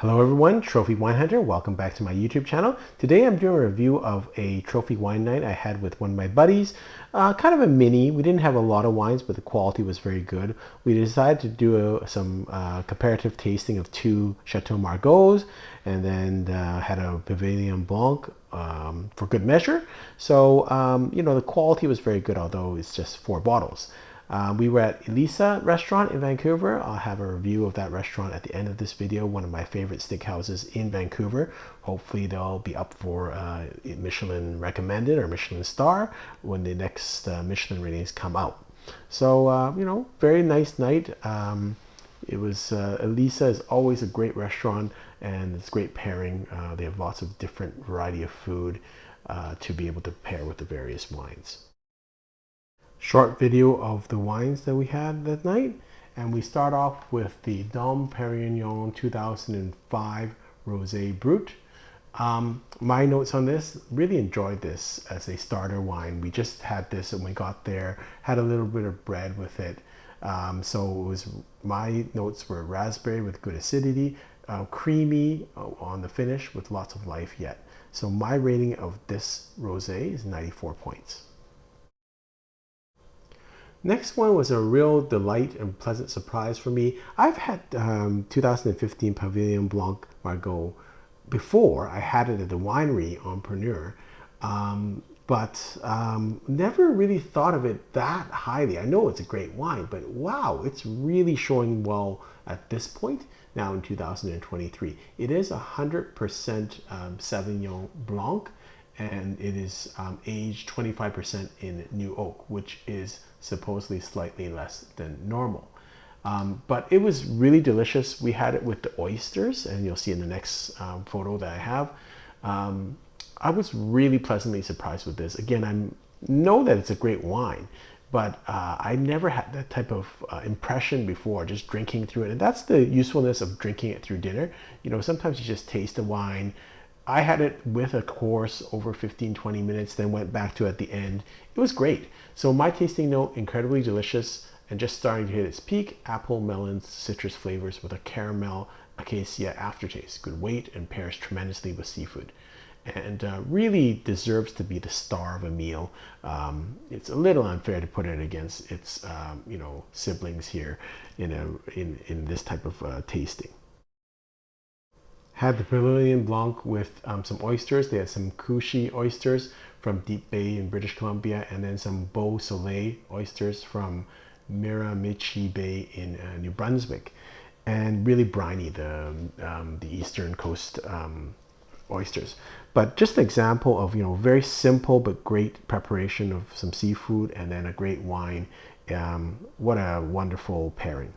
Hello everyone, Trophy Wine Hunter. Welcome back to my YouTube channel. Today I'm doing a review of a trophy wine night I had with one of my buddies. Kind of a mini. We didn't have a lot of wines, but the quality was very good. We decided to do some comparative tasting of two Chateau Margaux, and then had a Pavillon Blanc for good measure. So, the quality was very good, although it's just 4 bottles. We were at Elisa Restaurant in Vancouver. I'll have a review of that restaurant at the end of this video. One of my favorite steakhouses in Vancouver. Hopefully they'll be up for Michelin recommended or Michelin star when the next Michelin ratings come out. So, very nice night. It was Elisa is always a great restaurant, and it's great pairing. They have lots of different variety of food to be able to pair with the various wines. Short video of the wines that we had that night, and we start off with the Dom Perignon 2005 Rosé Brut. My notes on this: really enjoyed this as a starter wine. We just had this when we got there, had a little bit of bread with it. So it was, my notes were raspberry with good acidity, creamy on the finish with lots of life yet. So my rating of this rosé is 94 points. Next one was a real delight and pleasant surprise for me. I've had 2015 Pavillon Blanc Margaux before. I had it at the winery on Perignon, but never really thought of it that highly. I know it's a great wine, but wow, it's really showing well at this point now in 2023. It is 100% Sauvignon Blanc, and it is aged 25% in new oak, which is supposedly slightly less than normal. But it was really delicious. We had it with the oysters, and you'll see in the next photo that I have. I was really pleasantly surprised with this. Again, I know that it's a great wine, but I never had that type of impression before, just drinking through it. And that's the usefulness of drinking it through dinner. Sometimes you just taste the wine. I had it with a course over 15-20 minutes, then went back to it at the end. It was great. So my tasting note: incredibly delicious and just starting to hit its peak. Apple, melon, citrus flavors with a caramel acacia aftertaste. Good weight and pairs tremendously with seafood. And really deserves to be the star of a meal. It's a little unfair to put it against its siblings here in this type of tasting. Had the Pavillon Blanc with some oysters. They had some Cushy oysters from Deep Bay in British Columbia, and then some Beau Soleil oysters from Miramichi Bay in New Brunswick, and really briny, the eastern coast oysters. But just an example of very simple but great preparation of some seafood and then a great wine. What a wonderful pairing.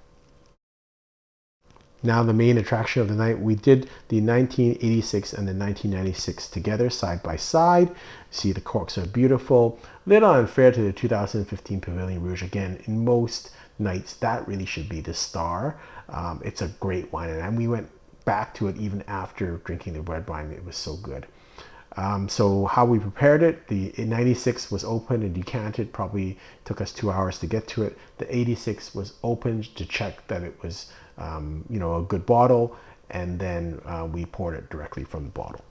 Now the main attraction of the night, we did the 1986 and the 1996 together side by side. See, the corks are beautiful. Little unfair to the 2015 Pavillon Rouge. Again, in most nights, that really should be the star. It's a great wine, and we went back to it even after drinking the red wine. It was so good. So how we prepared it: the 96 was opened and decanted. Probably took us 2 hours to get to it. The 86 was opened to check that it was a good bottle, and then we poured it directly from the bottle.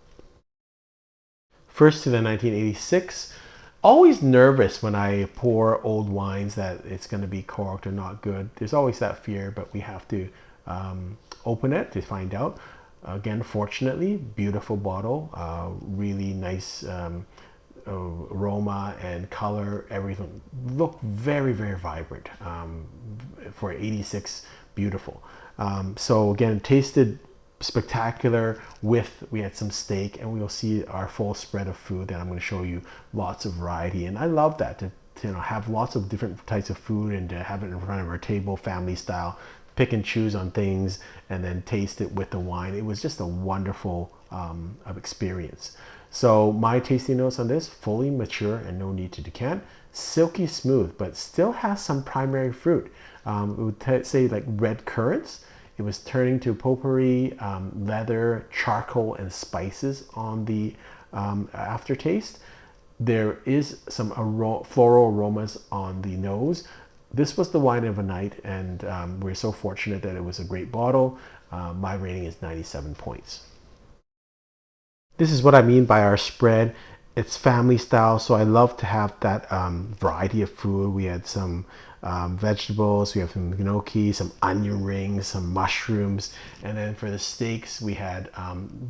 First to the 1986. Always nervous when I pour old wines that it's going to be corked or not good. There's always that fear, but we have to open it to find out. Again, fortunately, beautiful bottle, really nice aroma and color. Everything looked very, very vibrant for 86. Beautiful. So again, tasted spectacular. We had some steak, and we'll see our full spread of food that I'm going to show you. Lots of variety, and I love that to have lots of different types of food and to have it in front of our table, family style. Pick and choose on things and then taste it with the wine. It was just a wonderful experience. So my tasting notes on this: fully mature and no need to decant. Silky smooth, but still has some primary fruit. It would say like red currants. It was turning to potpourri, leather, charcoal, and spices on the aftertaste. There is some floral aromas on the nose. This was the wine of a night, and we're so fortunate that it was a great bottle. My rating is 97 points. This is what I mean by our spread. It's family style, so I love to have that variety of food. We had some vegetables, we have some gnocchi, some onion rings, some mushrooms, and then for the steaks, we had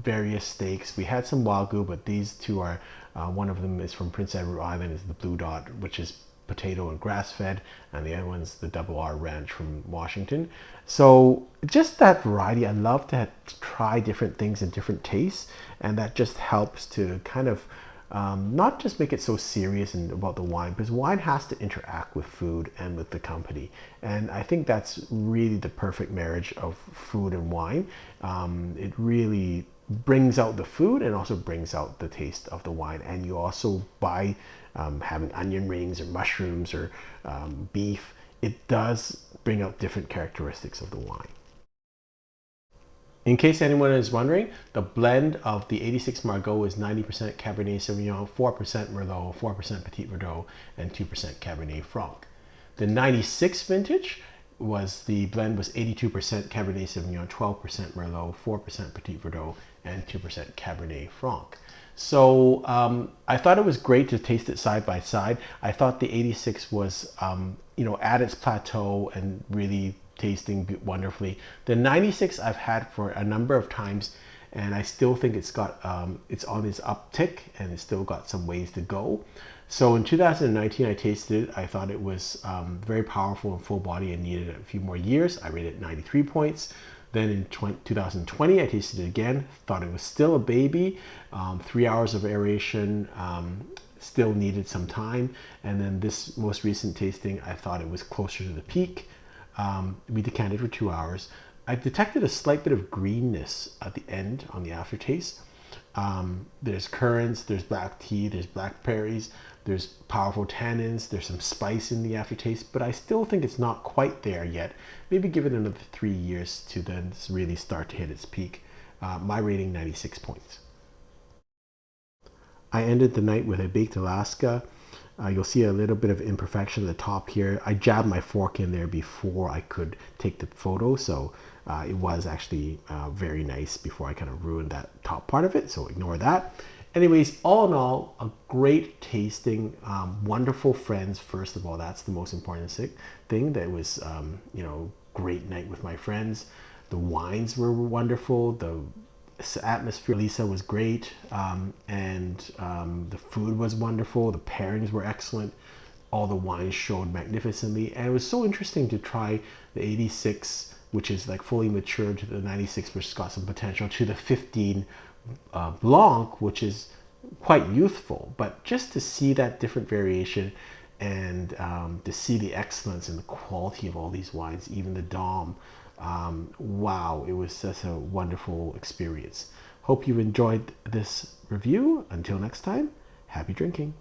various steaks. We had some Wagyu, but these two are, one of them is from Prince Edward Island, is the Blue Dot, which is potato and grass-fed, and the other one's the Double R Ranch from Washington. So just that variety, I love to try different things and different tastes, and that just helps to kind of not just make it so serious and about the wine, because wine has to interact with food and with the company. And I think that's really the perfect marriage of food and wine. It really brings out the food and also brings out the taste of the wine. And you also, by having onion rings or mushrooms or beef, it does bring out different characteristics of the wine. In case anyone is wondering, the blend of the 86 Margaux is 90% Cabernet Sauvignon, 4% Merlot, 4% Petit Verdot, and 2% Cabernet Franc. The 96 vintage the blend was 82% Cabernet Sauvignon, 12% Merlot, 4% Petit Verdot, and 2% Cabernet Franc. So I thought it was great to taste it side by side. I thought the 86 was, at its plateau and really tasting wonderfully. The 96 I've had for a number of times, and I still think it's got it's on its uptick and it's still got some ways to go. So in 2019 I tasted it. I thought it was very powerful and full body and needed a few more years. I rated it 93 points. Then in 2020 I tasted it again, thought it was still a baby, 3 hours of aeration, still needed some time. And then this most recent tasting, I thought it was closer to the peak. We decanted for 2 hours. I detected a slight bit of greenness at the end on the aftertaste. There's currants, there's black tea, there's blackberries, there's powerful tannins, there's some spice in the aftertaste, but I still think it's not quite there yet. Maybe give it another 3 years to then really start to hit its peak. My rating, 96 points. I ended the night with a baked Alaska. You'll see a little bit of imperfection at the top here. I jabbed my fork in there before I could take the photo, so it was actually very nice before I kind of ruined that top part of it, so ignore that. Anyways, all in all, a great tasting, wonderful friends. First of all, that's the most important thing. That was, great night with my friends. The wines were wonderful. The atmosphere, Lisa, was great, and the food was wonderful. The pairings were excellent. All the wines showed magnificently, and it was so interesting to try the 86, which is like fully matured, to the 96, which has got some potential, to the 15 Blanc, which is quite youthful. But just to see that different variation and to see the excellence and the quality of all these wines, even the Dom, wow, it was just a wonderful experience. Hope you enjoyed this review. Until next time, happy drinking.